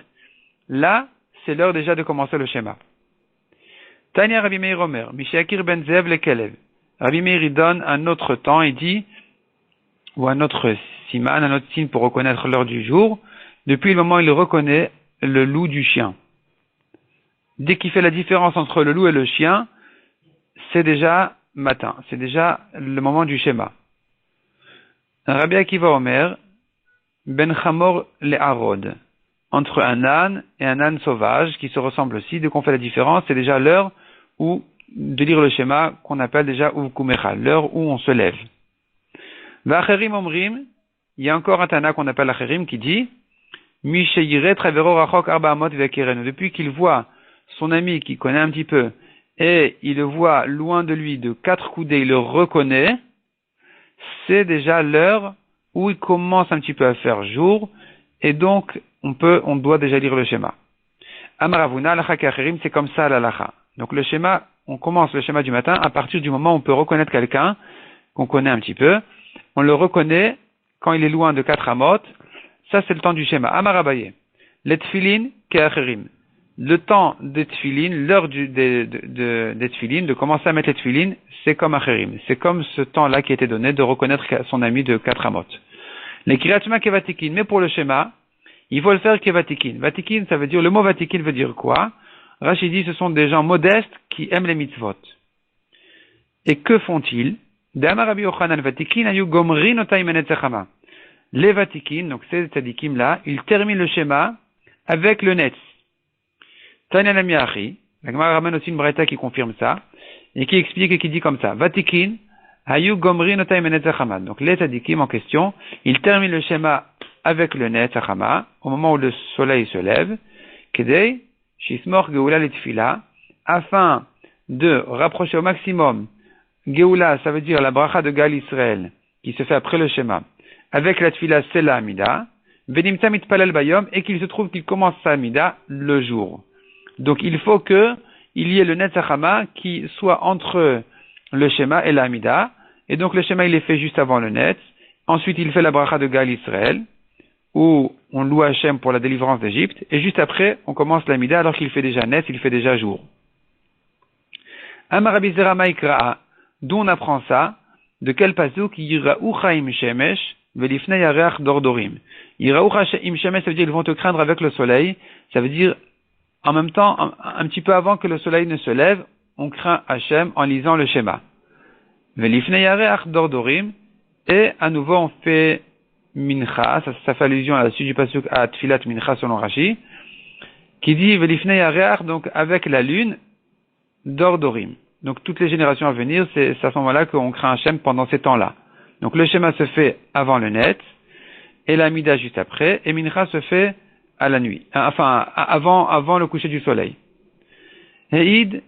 là, c'est l'heure déjà de commencer le schéma. Tania Rabbi Meir Omer, Mishakir ben Zev le Kelev. Rabbi Meir il donne un autre temps, il dit, ou un autre siman, un autre signe pour reconnaître l'heure du jour, depuis le moment où il reconnaît le loup du chien. Dès qu'il fait la différence entre le loup et le chien, c'est déjà matin, c'est déjà le moment du schéma. Rabbi Akiva Omer, Ben Chamor le Harod, entre un âne et un âne sauvage qui se ressemblent aussi, dès qu'on fait la différence, c'est déjà l'heure où de lire le schéma qu'on appelle déjà Uvkumecha, l'heure où on se lève. V'acherim omrim, il y a encore un Tana qu'on appelle Acherim qui dit Misheyire travero rachok arba amot vekirenu. Depuis qu'il voit son ami qui connaît un petit peu et il le voit loin de lui de 4 coudées, il le reconnaît, c'est déjà l'heure où il commence un petit peu à faire jour et donc on doit déjà lire le schéma. Amaravuna, alacha kacherim, c'est comme ça l'alacha. Donc le schéma, on commence le schéma du matin à partir du moment où on peut reconnaître quelqu'un qu'on connaît un petit peu. On le reconnaît quand il est loin de 4 amot. Ça, c'est le temps du schéma. Amarabaye. Les tfilin keacherim. Le temps des tfilin, l'heure des tfilin, de commencer à mettre les tfilin, c'est comme acherim. C'est comme ce temps-là qui a été donné de reconnaître son ami de 4 amot. Les kiratuma kevatikin. Mais pour le schéma, il faut le faire kevatikin. Vatikin, ça veut dire, le mot vatikin veut dire quoi? Rachid dit, ce sont des gens modestes qui aiment les mitzvot. Et que font-ils? Les vatikin, donc ces tzadikim là, ils terminent le schéma avec le netz. Tanya Namiachi, la Gemara ramène aussi une braïta qui confirme ça, et qui explique et qui dit comme ça, Vatikin, hayu gomri notai menetz achama. Donc les tzadikim en question, ils terminent le schéma avec le netz achama, au moment où le soleil se lève, kedei, shismor geoula letfila, afin de rapprocher au maximum Geoula, ça veut dire la bracha de Gal Israël, qui se fait après le schéma, avec la tfila, c'est la Amida, Benimta mitpalel bayom, et qu'il se trouve qu'il commence sa Amida le jour. Donc il faut que il y ait le Netzachama qui soit entre le schéma et la Amida, et donc le schéma il est fait juste avant le Netz, ensuite il fait la bracha de Gal Israël, où on loue Hachem pour la délivrance d'Égypte, et juste après on commence l'Amida alors qu'il fait déjà Netz, il fait déjà jour. Amarabizera Maïkraa, d'où on apprend ça? De quel pasuk? Yira'u chaim shemesh velifnei yareach dordorim. Yira'u chaim shemesh, ça veut dire ils vont te craindre avec le soleil. Ça veut dire en même temps, un petit peu avant que le soleil ne se lève, on craint Hachem en lisant le schéma. Velifnei yareach dordorim. Et à nouveau on fait mincha, ça fait allusion à la suite du pasuk à Tfilat mincha selon Rashi, qui dit velifnei yareach, donc avec la lune dordorim. Donc toutes les générations à venir, c'est à ce moment-là qu'on craint Hachem pendant ces temps-là. Donc le schéma se fait avant le net, et la mida juste après, et mincha se fait à la nuit, enfin avant le coucher du soleil. Heid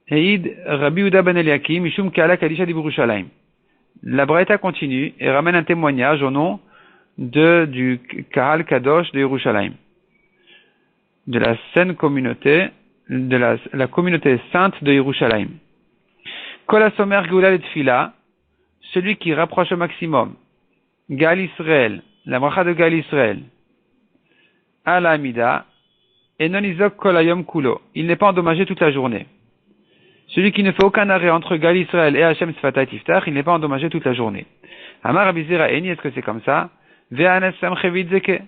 Rabbi Yehuda ben Eliakim mishum kala kadisha d'Yerushalayim. La braïta continue et ramène un témoignage au nom du Kahal Kadosh de Yerushalayim, de la sainte communauté, de la communauté sainte de Yerushalayim. Kol hasomer geoula letfila, celui qui rapproche au maximum Gal Israël, la bracha de Gal Israël, à la Amida, et non izok kol hayom kulo, il n'est pas endommagé toute la journée. Celui qui ne fait aucun arrêt entre Gal Israël et Hashem Sfatai Tiftach, il n'est pas endommagé toute la journée. Amar Abizera Eni, est-ce que c'est comme ça? Ve'anes samchevid zeke.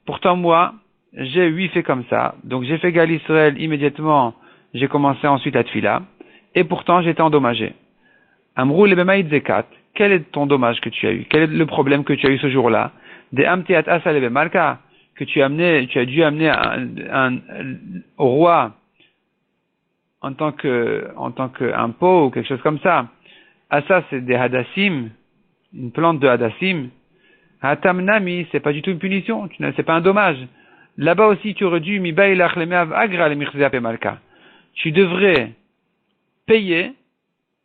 Pourtant moi, j'ai 8 faits comme ça. Donc j'ai fait Gal Israël immédiatement, j'ai commencé ensuite à Tfila, et pourtant j'étais endommagé. Amrou lebemaïd zekat. Quel est ton dommage que tu as eu? Quel est le problème que tu as eu ce jour-là? Des amtiat asa lebemalka, que tu as dû amener au roi en tant que pot ou quelque chose comme ça. Asa, c'est des hadassim, une plante de hadassim. Hatamnami, c'est pas du tout une punition, c'est pas un dommage. Là-bas aussi, tu aurais dû tu devrais payer,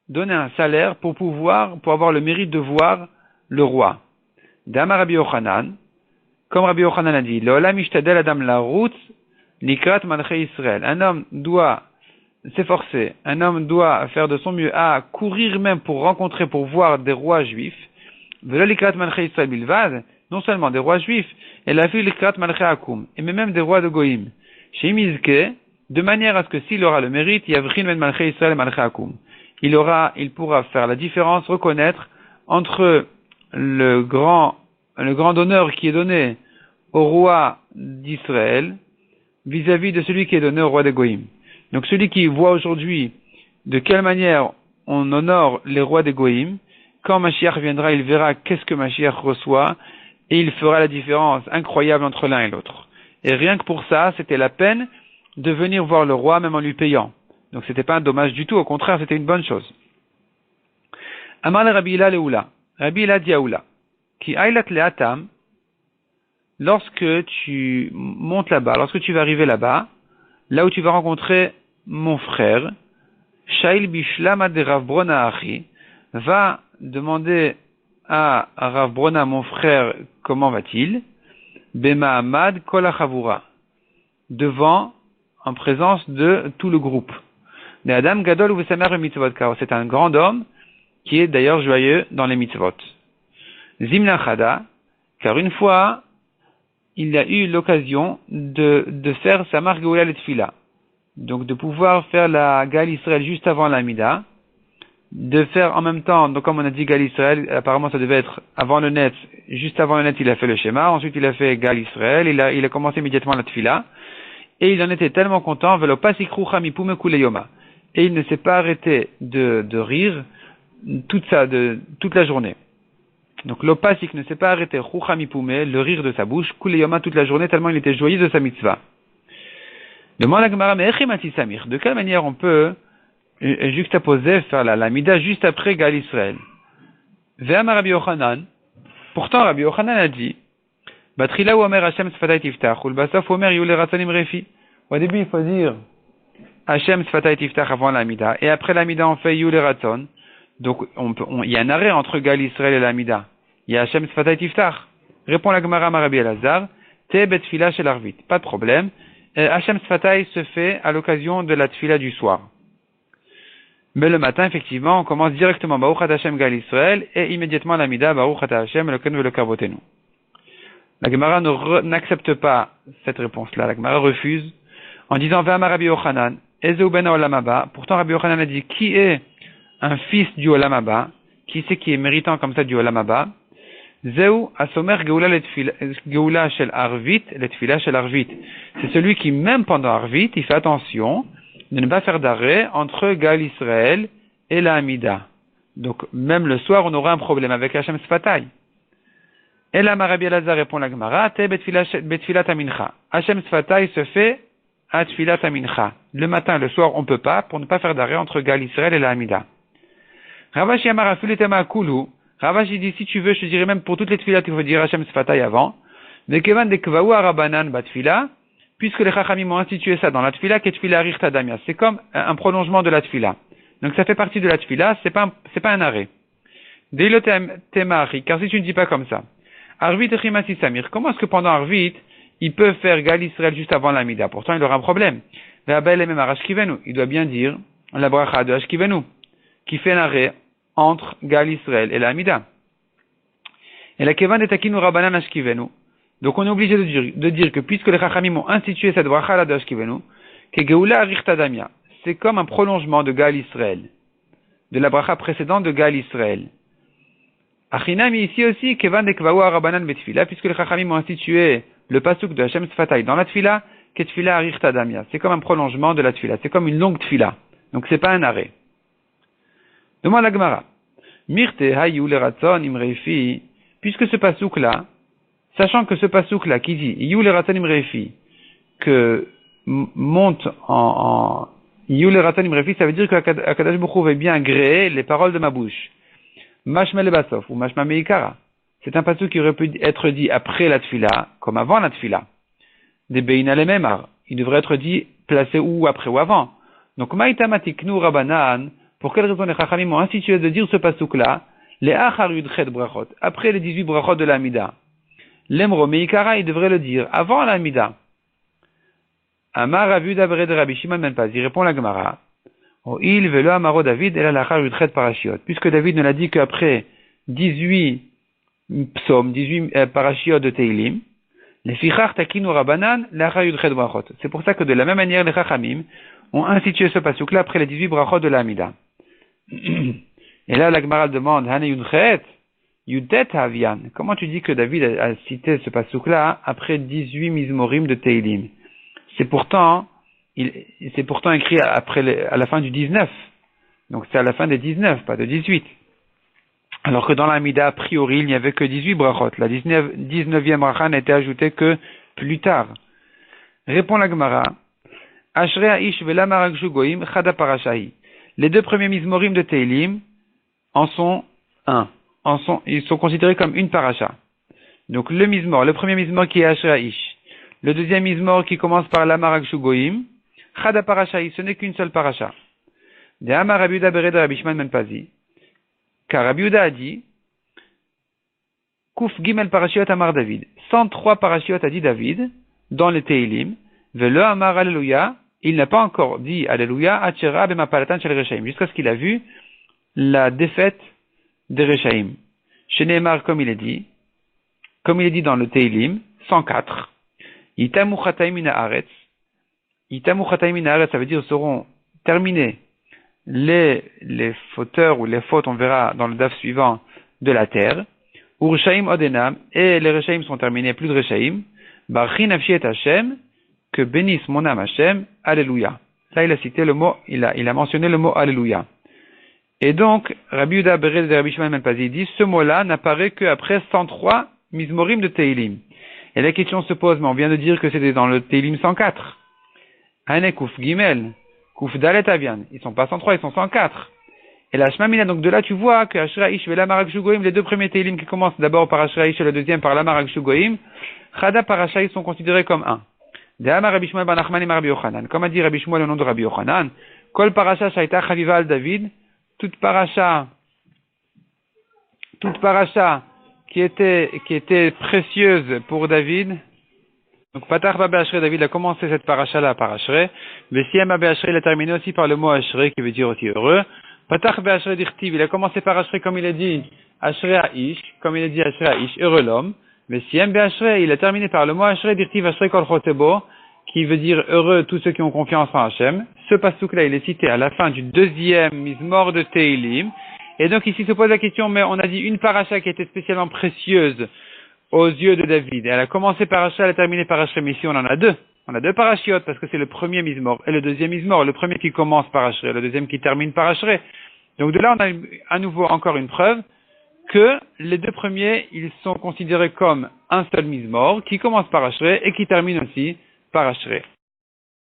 donner un salaire pour avoir le mérite de voir le roi. Dama Rabbi Yochanan, comme Rabbi Yochanan a dit, Leolam ishtadel adam la route, nikrat malchei Israël. Un homme doit s'efforcer, un homme doit faire de son mieux à courir même pour rencontrer, pour voir des rois juifs, non seulement des rois juifs, et même des rois de Goïm, de manière à ce que s'il aura le mérite, il pourra faire la différence, reconnaître entre le grand honneur qui est donné au roi d'Israël vis-à-vis de celui qui est donné au roi de Goïm. Donc celui qui voit aujourd'hui de quelle manière on honore les rois de Goïm, quand Mashiach viendra, il verra qu'est-ce que Mashiach reçoit et il fera la différence incroyable entre l'un et l'autre. Et rien que pour ça, c'était la peine de venir voir le roi même en lui payant. Donc c'était pas un dommage du tout, au contraire, c'était une bonne chose. Amar le Rabbi Hillel Leoula. Rabbi Hillel dit à Oula, qui ailat leatam, lorsque tu montes là-bas, lorsque tu vas arriver là-bas, là où tu vas rencontrer mon frère, Shail Bishlama de Rav Brona Achi, va demander à Rav Brona, mon frère, comment va-t-il? Bema Amad Kol HaChavura, devant, en présence de tout le groupe. De Adam Gadol ou Vesamer Mitzvot, car c'est un grand homme qui est d'ailleurs joyeux dans les mitzvot. Zimna Chada, car une fois, il a eu l'occasion de faire sa marque Geoula le Tfila. Donc de pouvoir faire la Gal Israël juste avant l'Amida, de faire en même temps, donc comme on a dit Gal Israël, apparemment ça devait être avant le net, juste avant le net il a fait le schéma, ensuite il a fait Gal Israël, il a commencé immédiatement la Tfila, et il en était tellement content, et il ne s'est pas arrêté de rire toute la journée. Donc l'opasik ne s'est pas arrêté, le rire de sa bouche, kuleyoma toute la journée, tellement il était joyeux de sa mitzvah. Demande la Gemara, mais Samir, de quelle manière on peut juxtaposer, faire la mida juste après Gal Israël? Ve'amar Rabbi Yochanan, pourtant Rabbi Yochanan a dit, Batrila ou Omer Hashem Sfatay Tiftach, ou le Basaf Omer Yule Ratzanim Refi. Au début il faut dire Hashem Sfatay Tiftach avant l'Amida, et après l'Amida on fait Yule Ratzon. Donc il y a un arrêt entre Gal Israël et l'Amida. Il y a Hashem Sfatay Tiftach. Répond la Gemara Rabbi Elazar, Te betfila shel Arvit. Pas de problème. Hashem Sfatay se fait à l'occasion de la tfila du soir. Mais le matin, effectivement, on commence directement Baruch Ata Hashem Gal Israël et immédiatement l'Amida Baruch Ata Hashem Elokeinu Velokar Botenu. La Gemara n'accepte pas cette réponse-là. La Gemara refuse en disant Ve'amar Rabbi Yochanan, Ezeu ben Olam Haba. Pourtant Rabbi Yochanan a dit qui est un fils du Olam Haba, qui c'est qui est méritant comme ça du Olam Haba? Zeu asomer geoula shel Arvit, letfila shel Arvit. C'est celui qui, même pendant Arvit, il fait attention de ne pas faire d'arrêt entre Gal Israël et la Hamida. Donc, même le soir, on aura un problème avec Hashem Sfatay. Et là, Rabbi Elazar répond la Gemara, te betfilat amincha. Hashem Sfatay se fait à tfilat amincha. Le matin, le soir, on peut pas, pour ne pas faire d'arrêt entre Gal Israël et la Hamida. Ravashi Amar Afulitema Kulu. Ravashi dit, si tu veux, je te dirais même pour toutes les tfilat, il faut dire Hashem Sfatay avant. Mais kevan de kvaou arabanan batfila, puisque les chachamim ont institué ça dans la tfila, que tfila rirta damia. C'est comme un prolongement de la tfila. Donc ça fait partie de la tfila, c'est pas un arrêt. Deilo temari, car si tu ne dis pas comme ça. Arvit echimasi samir. Comment est-ce que pendant Arvit, il peut faire Gal Israël juste avant l'Amida? Pourtant, il aura un problème. Ve'abel emem arashkivenu. Il doit bien dire la bracha de Ashkivenu, qui fait un arrêt entre Gal Israël et l'Amida. Et la kevan de takinu rabanan Ashkivenu. Donc on est obligé de dire que puisque les chachamim ont institué cette bracha de Ashkivenu, que geoula arichta damia. C'est comme un prolongement de Gal Israël, de la bracha précédente de Gal Israël. Achinami ici aussi, kevan de kvaou arabanan betfila, puisque les chachamim ont institué le pasuk de Hashem Sfatay dans la tfila, que tfila arichta damia. C'est comme un prolongement de la tfila, c'est comme une longue tfila. Donc c'est pas un arrêt. Demande la Gemara. Mirte hayu le ratzon imreifi, puisque ce pasuk là, sachant que ce pasuk là qui dit Yu le ratzon imreifi, que monte en Yu le ratzon imreifi, ça veut dire que Akadosh Baruch Hu veut bien agréer les paroles de ma bouche. Mashma le basof ou mashma meikara. C'est un pasuk qui aurait pu être dit après la tfila, comme avant la tfila. Des beina le memar. Il devrait être dit placé ou après ou avant. Donc maïtamatiknu rabanan. Pour quelle raison les chachamim ont institué de dire ce pasuk-là, les achar yudchet brachot, après les 18 brachot de l'Amida. L'emro meikara, il devrait le dire avant l'Amida. Amar Rav Yuda Bered Rabbi Shimon ben Paz, il répond la Gemara, Oh, il veut le amaro David et la lachar yudchet parashiot. Puisque David ne l'a dit qu'après 18 psaumes, 18 parashiot de Teilim, les fichar takinu rabanan lachar yudchet brachot. C'est pour ça que de la même manière, les chachamim ont institué ce pasuk-là après les 18 brachot de l'Amida. Et là, la Gemara demande, Hane yudchet, yudet havian. Comment tu dis que David a cité ce pasuk-là après 18 mizmorim de Teilim? C'est pourtant écrit à la fin du 19. Donc c'est à la fin des 19, pas de 18. Alors que dans l'Amida, a priori, il n'y avait que 18 brachot. La 19e bracha n'a été ajoutée que plus tard. Répond la Gemara. Ashrei ha'ish ve'lamarak shugoim chada parashahi. Les deux premiers mizmorim de Teilim en sont un. Ils sont considérés comme une paracha. Donc le premier mizmor qui est Ashrei ha'ish. Le deuxième mizmor qui commence par l'amarak shugoim. Chada parashahi, ce n'est qu'une seule paracha. De Amar Rabbi Yehuda bered Rabbi Shimon ben Pazi. Car Rabbi Yehuda a dit, Kuf Gimel parashiot Amar David. 103 parashiot a dit David, dans les Teilim, Velo Amar Alléluia, il n'a pas encore dit Alléluia, Achera b'mapalatan shel Rechaim, jusqu'à ce qu'il a vu la défaite des Rechaim. Chez Nehemar, comme il est dit dans le Teilim, 104, Itamu chataim min haaretz. Itamu chataim min haaretz, ça veut dire seront terminés les fauteurs ou les fautes, on verra dans le daf suivant, de la terre. Urshaim odenam, et les Rechaim sont terminés, plus de Rechaim. Barchi nafshi et Hashem, que bénisse mon âme Hashem, Alléluia. Là, il a cité le mot, il a mentionné le mot Alléluia. Et donc, Rabbi Yehuda bered de Rabbi Shimon ben Pazi dit, ce mot-là n'apparaît qu'après 103 mizmorim de Teilim. Et la question se pose, mais on vient de dire que c'était dans le Teilim 104. Hane Kuf Gimel, Kuf Dalet Avian. Ils sont pas 103, ils sont 104. Et la Shmamina, donc de là tu vois que Ashrei ha'ish ve l'amarak shugoim, les deux premiers Teilim qui commencent d'abord par Ashrei ha'ish et le deuxième par l'amarak shugoim, Chada parashaï sont considérés comme un. De Amar Rabbi Shmuel ben Nachman et Rabbi Yochanan. Comme a dit Rabbi Shmuel au nom de Rabbi Yochanan, Kol parasha shaita chaviva al David, toute paracha qui était précieuse pour David. Donc Patach Babé Ashrei, David a commencé cette paracha-là par Ashrei. Vesiem Babé Ashrei, il a terminé aussi par le mot Ashrei, qui veut dire aussi heureux. Patach Babé Ashrei d'Irtiv, il a commencé par Ashrei comme il a dit Ashrei ha'ish, heureux l'homme. Vesiem Babé Ashrei, il a terminé par le mot Ashrei d'Irtiv, Ashrei kol chotebo, qui veut dire heureux tous ceux qui ont confiance en Hachem. Ce pasuk-là, il est cité à la fin du deuxième mizmor de Teilim. Et donc ici se pose la question, mais on a dit une paracha qui était spécialement précieuse aux yeux de David. Et elle a commencé par Ashrei, elle a terminé par Ashrei, mais ici on en a deux. On a deux parachiotes parce que c'est le premier mizmor et le deuxième mizmor, le premier qui commence par Ashrei, le deuxième qui termine par Ashrei. Donc de là on a à nouveau encore une preuve que les deux premiers, ils sont considérés comme un seul mizmor qui commence par Ashrei et qui termine aussi par Ashrei.